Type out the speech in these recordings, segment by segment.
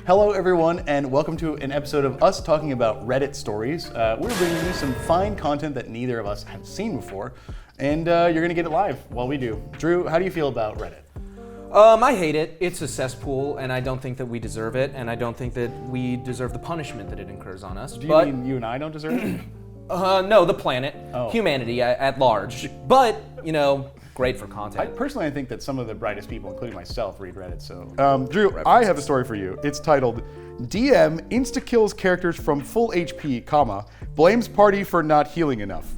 Hello, everyone, and welcome to an episode of us talking about Reddit stories. We're bringing you some fine content that neither of us have seen before, and you're going to get it live while we do. Drew, how do you feel about Reddit? I hate it. It's a cesspool, and I don't think that we deserve it, and I don't think that we deserve the punishment that it incurs on us. Do you mean you and I don't deserve it? No, the planet, humanity at large. But, great for content. I think that some of the brightest people, including myself, read Reddit, so... Drew, references. I have a story for you. It's titled, DM insta-kills characters from full HP, comma, blames party for not healing enough.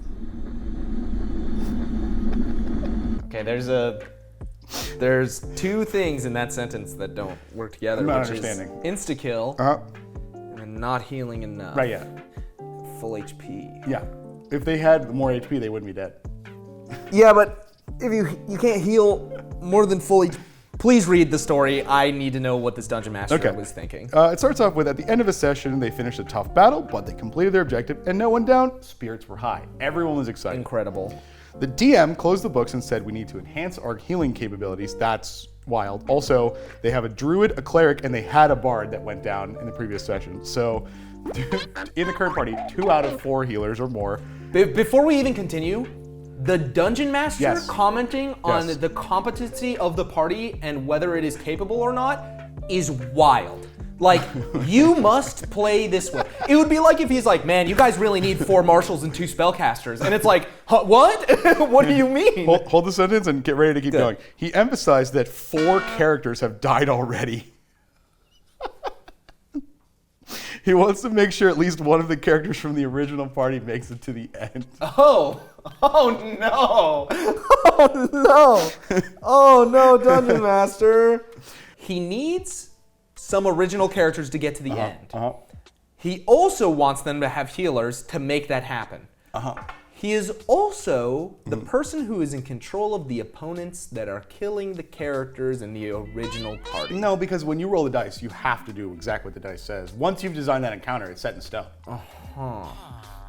Okay, there's two things in that sentence that don't work together. I'm not which understanding. Is insta-kill and not healing enough. Right, yeah. Full HP. Yeah. If they had more HP, they wouldn't be dead. Yeah, but if you can't heal more than full HP, please read the story. I need to know what this dungeon master was thinking. It starts off with, at the end of a session, they finished a tough battle, but they completed their objective, and no one down. Spirits were high. Everyone was excited. Incredible. The DM closed the books and said, we need to enhance our healing capabilities. That's wild. Also, they have a druid, a cleric, and they had a bard that went down in the previous session. So, in the current party, 2 out of 4 healers or more. Before we even continue, the dungeon master commenting on the competency of the party and whether it is capable or not is wild. Like, you must play this way. It would be like if he's like, man, you guys really need 4 marshals and 2 spellcasters. And it's like, huh, what? What do you mean? Hold the sentence and get ready to keep going. He emphasized that 4 characters have died already. He wants to make sure at least one of the characters from the original party makes it to the end. Oh no. Oh no, Dungeon Master. He needs some original characters to get to the end. He also wants them to have healers to make that happen. He is also the person who is in control of the opponents that are killing the characters in the original party. No, because when you roll the dice, you have to do exactly what the dice says. Once you've designed that encounter, it's set in stone.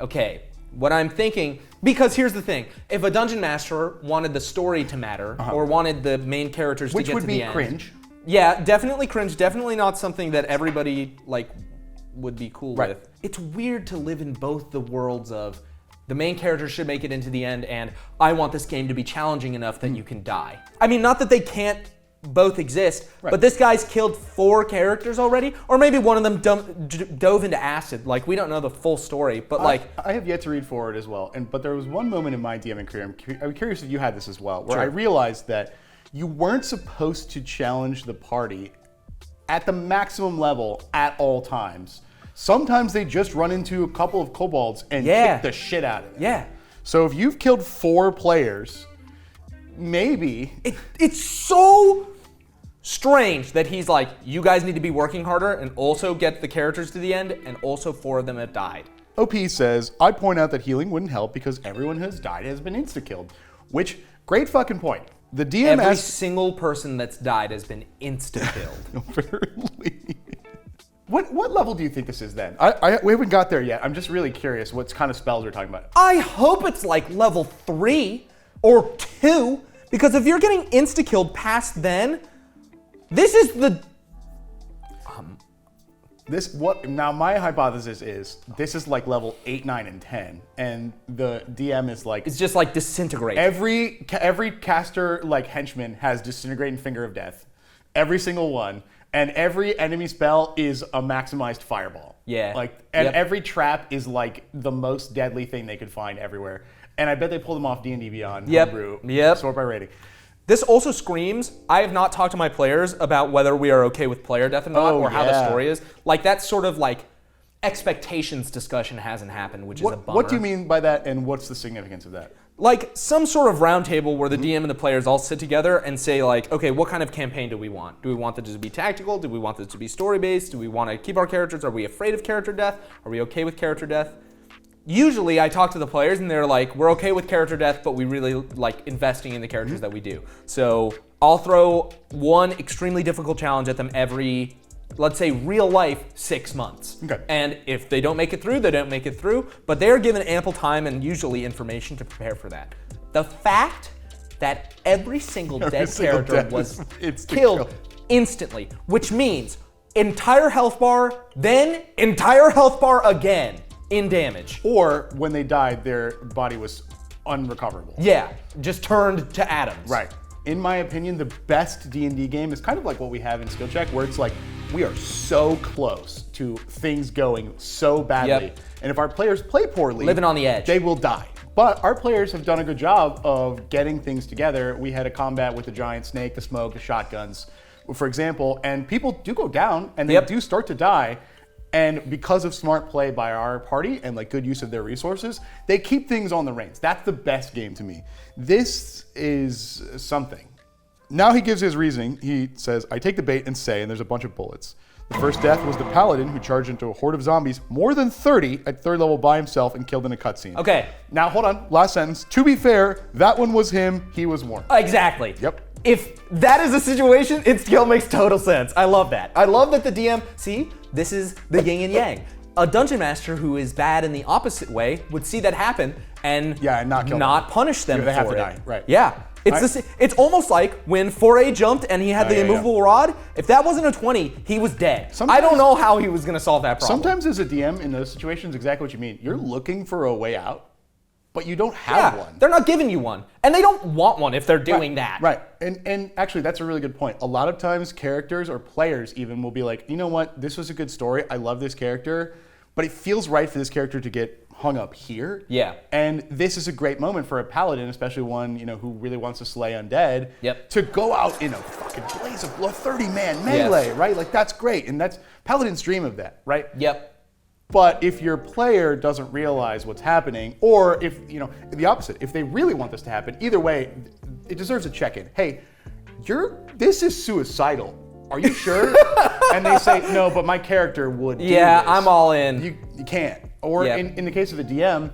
Okay, what I'm thinking, because here's the thing. If a dungeon master wanted the story to matter, or wanted the main characters to get to the end. Which would be cringe. Yeah, definitely cringe. Definitely not something that everybody would be cool with. It's weird to live in both the worlds of the main character should make it into the end, and I want this game to be challenging enough that you can die. I mean, not that they can't both exist, but this guy's killed 4 characters already, or maybe one of them dove into acid. Like, we don't know the full story, but I have yet to read forward as well, but there was one moment in my DMing career, I'm curious if you had this as well, where I realized that you weren't supposed to challenge the party at the maximum level at all times. Sometimes they just run into a couple of kobolds and kick the shit out of them. Yeah. So if you've killed 4 players, maybe... It's so strange that he's like, you guys need to be working harder and also get the characters to the end, and also 4 of them have died. OP says, I point out that healing wouldn't help because everyone who has died has been insta-killed. Which, great fucking point. The DM Every single person that's died has been insta-killed. Apparently. What level do you think this is then? We haven't got there yet. I'm just really curious what kind of spells we're talking about. I hope it's like level 3 or 2, because if you're getting insta-killed past then, this is the... Now my hypothesis is, this is like level 8, 9, and 10, and the DM is like... It's just like disintegrate. Every caster, henchman has disintegrating finger of death. Every single one. And every enemy spell is a maximized fireball. Yeah. Every trap is the most deadly thing they could find everywhere. And I bet they pull them off D&D Beyond. Homebrew. Sort by rating. This also screams, I have not talked to my players about whether we are okay with player death or not, or how the story is. That sort of expectations discussion hasn't happened, which is a bummer. What do you mean by that, and what's the significance of that? Some sort of round table where the DM and the players all sit together and say okay, what kind of campaign do we want? Do we want this to be tactical? Do we want this to be story-based? Do we want to keep our characters? Are we afraid of character death? Are we okay with character death? Usually I talk to the players and they're like, we're okay with character death, but we really like investing in the characters that we do. So I'll throw one extremely difficult challenge at them every, let's say real life, 6 months. Okay. And if they don't make it through, they don't make it through, but they're given ample time and usually information to prepare for that. The fact that every single dead character was killed instantly, which means entire health bar, then entire health bar again in damage. Or when they died, their body was unrecoverable. Yeah, just turned to atoms. Right. In my opinion, the best D&D game is kind of like what we have in Skill Check, where it's like, we are so close to things going so badly. Yep. And if our players play poorly, Living on the edge. they will die. But our players have done a good job of getting things together. We had a combat with the giant snake, the smoke, the shotguns, for example, and people do go down and they do start to die. And because of smart play by our party and like good use of their resources, they keep things on the reins. That's the best game to me. This is something. Now he gives his reasoning. He says, I take the bait and say, and there's a bunch of bullets. The first death was the paladin who charged into a horde of zombies, more than 30 at third level by himself and killed in a cutscene. Okay. Now hold on, last sentence. To be fair, that one was him, he was warned. Exactly. Yep. If that is the situation, its skill makes total sense. I love that. I love that the DM, see, this is the yin and yang. A dungeon master who is bad in the opposite way would see that happen and not punish them they for have to it. die, right. Yeah. It's almost like when Foray jumped and he had the immovable rod. If that wasn't a 20, he was dead. I don't know how he was going to solve that problem. Sometimes as a DM in those situations, exactly what you mean. You're looking for a way out, but you don't have one. They're not giving you one. And they don't want one if they're doing that. Right. And actually, that's a really good point. A lot of times, characters or players even will be like, you know what? This was a good story. I love this character, but it feels right for this character to get hung up here. Yeah. And this is a great moment for a paladin, especially one, who really wants to slay undead, Yep. to go out in a fucking blaze of blood, 30-man melee, right? Like, that's great. And that's paladins dream of that, right? Yep. But if your player doesn't realize what's happening, or if, the opposite, if they really want this to happen, either way, it deserves a check-in. Hey, this is suicidal. Are you sure? And they say, no, but my character would do this. I'm all in. You can't. Or in the case of the DM,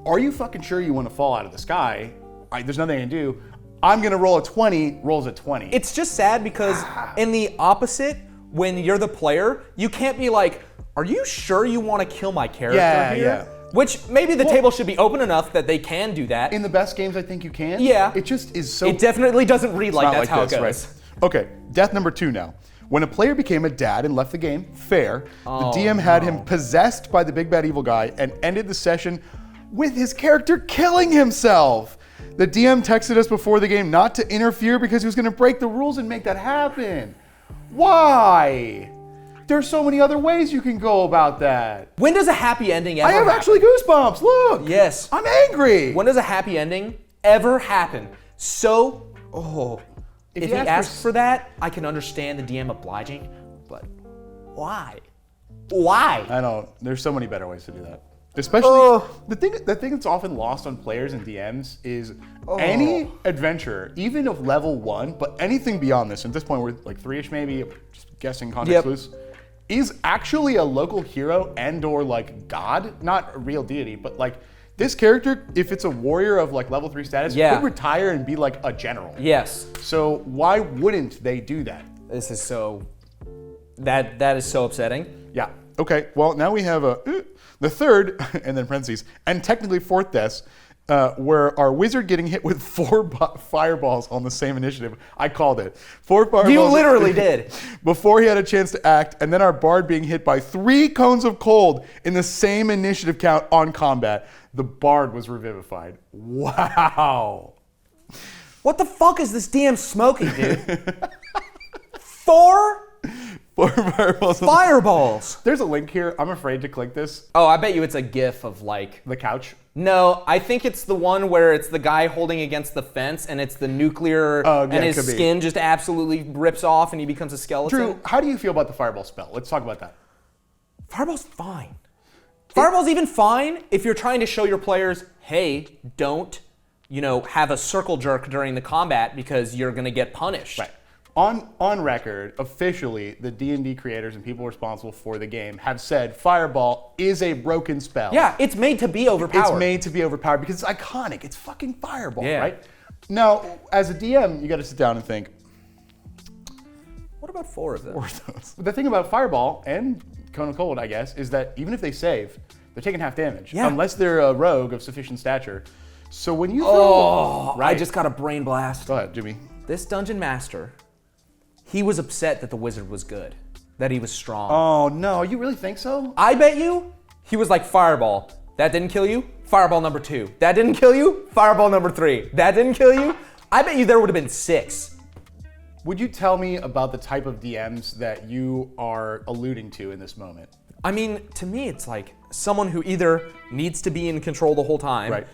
are you fucking sure you want to fall out of the sky? There's nothing I can do. I'm going to roll a 20, rolls a 20. It's just sad because in the opposite, when you're the player, you can't be like, are you sure you want to kill my character here? Yeah. Which maybe the table should be open enough that they can do that. In the best games, I think you can. Yeah. It just is so... It definitely doesn't read like that's how it goes. Right. Okay, death number 2 now. When a player became a dad and left the game, fair, the DM had him possessed by the big bad evil guy and ended the session with his character killing himself. The DM texted us before the game not to interfere because he was going to break the rules and make that happen. Why? There's so many other ways you can go about that. When does a happy ending ever happen? I have actually goosebumps, look. Yes. I'm angry. When does a happy ending ever happen? If he asks for that, I can understand the DM obliging, but why? Why? I don't. There's so many better ways to do that. Especially the thing that's often lost on players and DMs is any adventure, even of level 1, but anything beyond this. At this point, we're like 3-ish maybe, just guessing context clues, is actually a local hero and/or like god, not a real deity, but like. This character, if it's a warrior of like level 3 status, could retire and be like a general. Yes. So why wouldn't they do that? This is so, that is so upsetting. Yeah. Okay. Well, now we have the third, and then parentheses, and technically fourth death, where our wizard getting hit with 4 fireballs on the same initiative. I called it. 4 fireballs. You literally did. Before he had a chance to act, and then our bard being hit by 3 cones of cold in the same initiative count on combat. The bard was revivified. Wow. What the fuck is this DM smoking, dude? 4 fireballs. There's a link here. I'm afraid to click this. Oh, I bet you it's a gif of like... The couch? No, I think it's the one where it's the guy holding against the fence and it's the nuclear and his skin just absolutely rips off and he becomes a skeleton. Drew, how do you feel about the fireball spell? Let's talk about that. Fireball's fine. Fireball's even fine if you're trying to show your players, hey, don't, have a circle jerk during the combat because you're going to get punished. Right. On record, officially, the D&D creators and people responsible for the game have said Fireball is a broken spell. Yeah, it's made to be overpowered. It's made to be overpowered because it's iconic. It's fucking Fireball, right? Now, as a DM, you got to sit down and think, what about 4 of them? 4 of those. The thing about Fireball and Cone of Cold, I guess, is that even if they save, they're taking half damage. Yeah. Unless they're a rogue of sufficient stature. So when you throw... I just got a brain blast. Go ahead, Jimmy. This dungeon master, he was upset that the wizard was good. that he was strong. Oh no, you really think so? I bet you he was like fireball. That didn't kill you? Fireball number 2. That didn't kill you? Fireball number 3. That didn't kill you? I bet you there would have been 6. Would you tell me about the type of DMs that you are alluding to in this moment? I mean, to me, it's like someone who either needs to be in control the whole time. Right.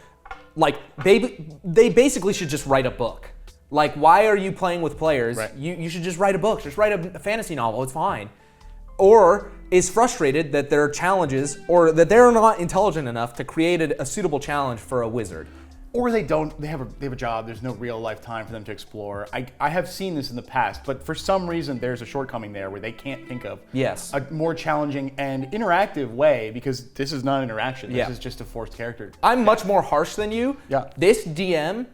Like, they basically should just write a book. Like, why are you playing with players? Right. You should just write a book. Just write a fantasy novel. It's fine. Or is frustrated that there are challenges, or that they're not intelligent enough to create a suitable challenge for a wizard. Or they have a job, there's no real life time for them to explore. I have seen this in the past, but for some reason there's a shortcoming there where they can't think of a more challenging and interactive way, because this is not interaction, this is just a forced character. I'm much more harsh than you. Yeah. This DM,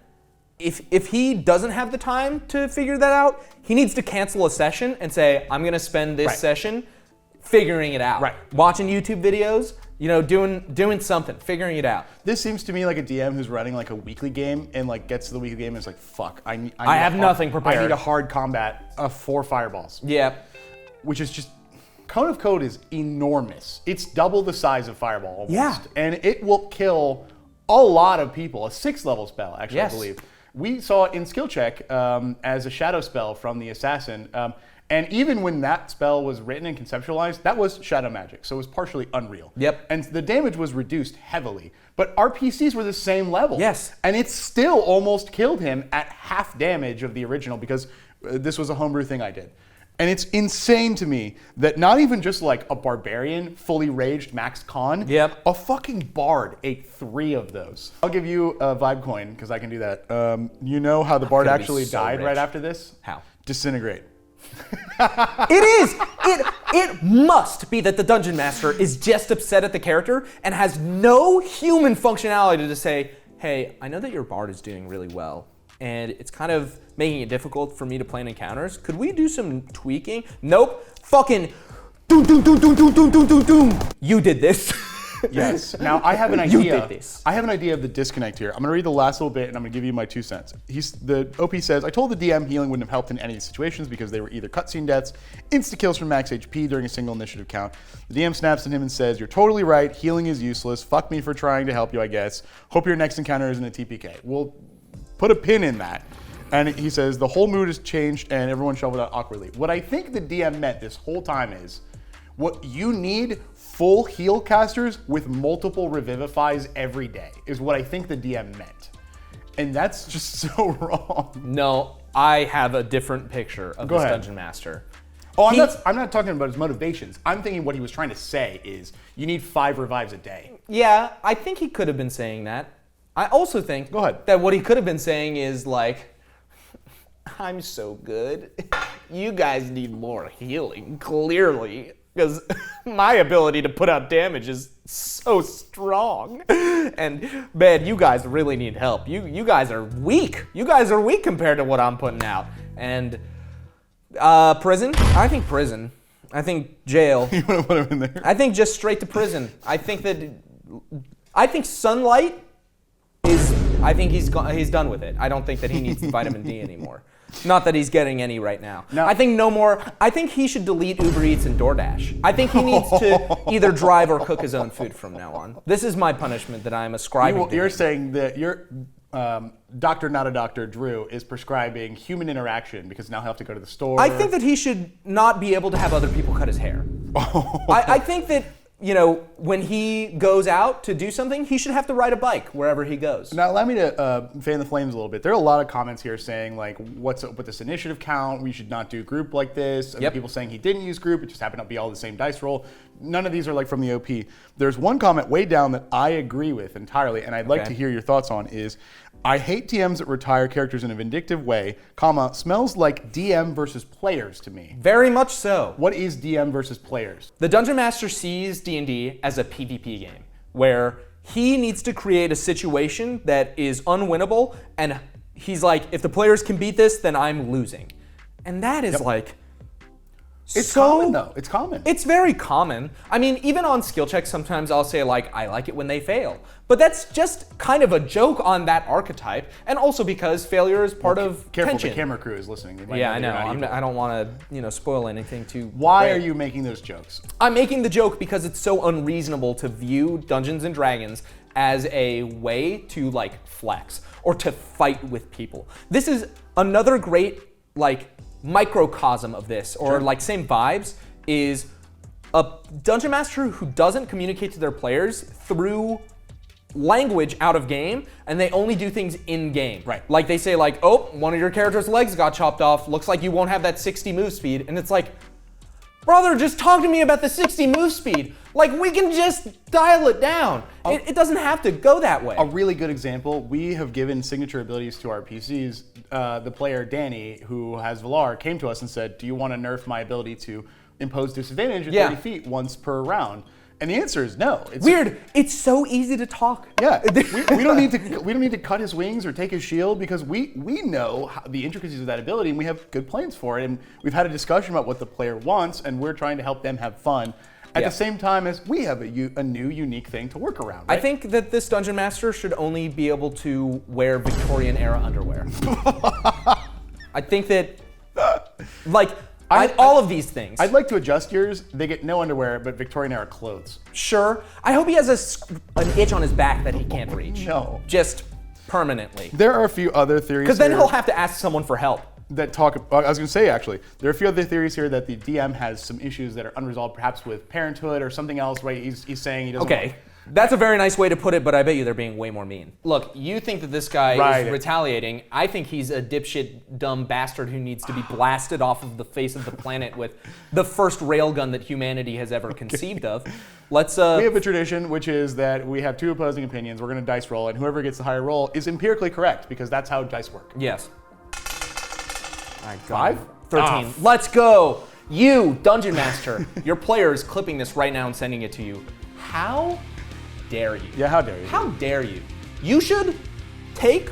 if he doesn't have the time to figure that out, he needs to cancel a session and say, I'm gonna spend this session figuring it out. Right. Watching YouTube videos, doing something, figuring it out. This seems to me like a DM who's running like a weekly game and like gets to the weekly game and is like, fuck, I have nothing prepared. I need a hard combat of 4 fireballs. Yeah. Which is just, Cone of Code is enormous. It's double the size of Fireball almost. Yeah. And it will kill a lot of people. A 6th level spell, actually, Yes. I believe. We saw it in skill check as a shadow spell from the assassin. And even when that spell was written and conceptualized, that was shadow magic, so it was partially unreal. Yep. And the damage was reduced heavily, but our PCs were the same level. Yes. And it still almost killed him at half damage of the original, because this was a homebrew thing I did. And it's insane to me that not even just like a barbarian, fully raged maxed con, a fucking bard ate 3 of those. I'll give you a vibe coin, because I can do that. You know how the bard actually died right after this? How? Disintegrate. It must be that the Dungeon Master is just upset at the character and has no human functionality to say, hey, I know that your bard is doing really well, and it's kind of making it difficult for me to plan encounters. Could we do some tweaking? Nope. Fucking doom, doom, doom, doom, doom, doom, doom, doom, doom. You did this. Yes. Now I have an idea. You did this. I have an idea of the disconnect here. I'm gonna read the last little bit and I'm gonna give you my 2 cents. The OP says, I told the DM healing wouldn't have helped in any of these situations because they were either cutscene deaths, insta kills from max HP during a single initiative count. The DM snaps at him and says, you're totally right, healing is useless. Fuck me for trying to help you, I guess. Hope your next encounter isn't a TPK. We'll put a pin in that. And he says, the whole mood has changed and everyone shoveled out awkwardly. What I think the DM meant this whole time is, what you need full heal casters with multiple revivifies every day is what I think the DM meant. And that's just so wrong. No, I have a different picture of this Dungeon Master. Oh, I'm not talking about his motivations. I'm thinking what he was trying to say is you need 5 revives a day. Yeah, I think he could have been saying that. I also think that what he could have been saying is like, I'm so good. You guys need more healing, clearly. Because my ability to put out damage is so strong. And man, you guys really need help. You guys are weak. You guys are weak compared to what I'm putting out. And prison? I think prison. I think jail. You want to put him in there? I think just straight to prison. I think sunlight is, I think he's done with it. I don't think that he needs vitamin D anymore. Not that he's getting any right now. No. I think no more. I think he should delete Uber Eats and DoorDash. I think he needs to either drive or cook his own food from now on. This is my punishment that I'm ascribing to him. You're saying that you're Doctor Not a Doctor Drew is prescribing human interaction because now he'll have to go to the store. I think that he should not be able to have other people cut his hair. I think that, when he goes out to do something, he should have to ride a bike wherever he goes. Now, allow me to fan the flames a little bit. There are a lot of comments here saying, like, what's up with this initiative count? We should not do group like this. And people saying he didn't use group. It just happened to be all the same dice roll. None of these are, like, from the OP. There's one comment way down that I agree with entirely, and I'd like to hear your thoughts on is, I hate DMs that retire characters in a vindictive way, smells like DM versus players to me. Very much so. What is DM versus players? The Dungeon Master sees D&D as a PvP game, where he needs to create a situation that is unwinnable, and he's like, if the players can beat this, then I'm losing. And that is It's common though. It's common. It's very common. I mean, even on skill checks, sometimes I'll say like, I like it when they fail. But that's just kind of a joke on that archetype, and also because failure is part of Careful, tension. the camera crew is listening. They might Yeah, I know. that you're not evil. I don't want to, spoil anything too. Why great. are you making those jokes? I'm making the joke because it's so unreasonable to view Dungeons and Dragons as a way to like flex or to fight with people. This is another great like microcosm of this, or like same vibes, is a dungeon master who doesn't communicate to their players through language out of game, and they only do things in game. Right. Like they say like, oh, one of your character's legs got chopped off, looks like you won't have that 60 move speed, and it's like, brother, just talk to me about the 60 move speed. Like, we can just dial it down. It doesn't have to go that way. A really good example, we have given signature abilities to our PCs. The player, Danny, who has Valar, came to us and said, do you want to nerf my ability to impose disadvantage at 30 feet once per round? And the answer is no. It's weird. It's so easy to talk. Yeah, we don't need to cut his wings or take his shield, because we know the intricacies of that ability, and we have good plans for it. And we've had a discussion about what the player wants, and we're trying to help them have fun at the same time as we have a new unique thing to work around. Right? I think that this dungeon master should only be able to wear Victorian era underwear. I think that, like, all of these things. I'd like to adjust yours. They get no underwear, but Victorian era clothes. Sure. I hope he has an itch on his back that he can't reach. No. Just permanently. There are a few other theories. Because then he'll have to ask someone for help. That talk. I was going to say, actually, there are a few other theories here that the DM has some issues that are unresolved, perhaps with parenthood or something else. Right? He's saying he doesn't. Okay. That's a very nice way to put it, but I bet you they're being way more mean. Look, you think that this guy is retaliating. I think he's a dipshit, dumb bastard who needs to be blasted off of the face of the planet with the first railgun that humanity has ever conceived of. Let's. We have a tradition, which is that we have two opposing opinions. We're going to dice roll, and whoever gets the higher roll is empirically correct, because that's how dice work. Yes. All right, 5? 13. Let's go. You, Dungeon Master, your player is clipping this right now and sending it to you. How dare you? Yeah, how dare you? How dare you? You should take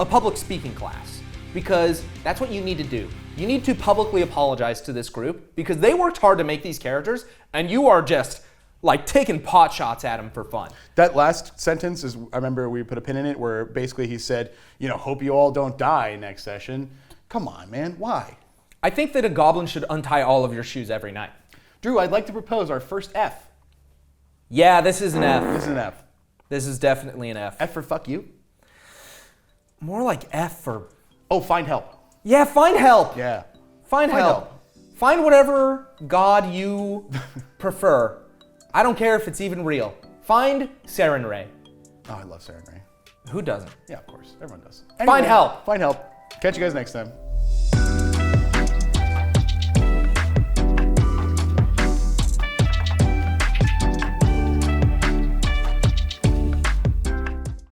a public speaking class, because that's what you need to do. You need to publicly apologize to this group because they worked hard to make these characters, and you are just like taking pot shots at them for fun. That last sentence is, I remember we put a pin in it where basically he said, hope you all don't die next session. Come on, man, why? I think that a goblin should untie all of your shoes every night. Drew, I'd like to propose our first F. Yeah, this is an F. This is an F. This is definitely an F. F for fuck you? More like F for... Oh, find help. Yeah, find help. Yeah. Find help. Find whatever god you prefer. I don't care if it's even real. Find Saren Ray. Oh, I love Saren Ray. Who doesn't? Yeah, of course. Everyone does. Find help. Find help. Catch you guys next time.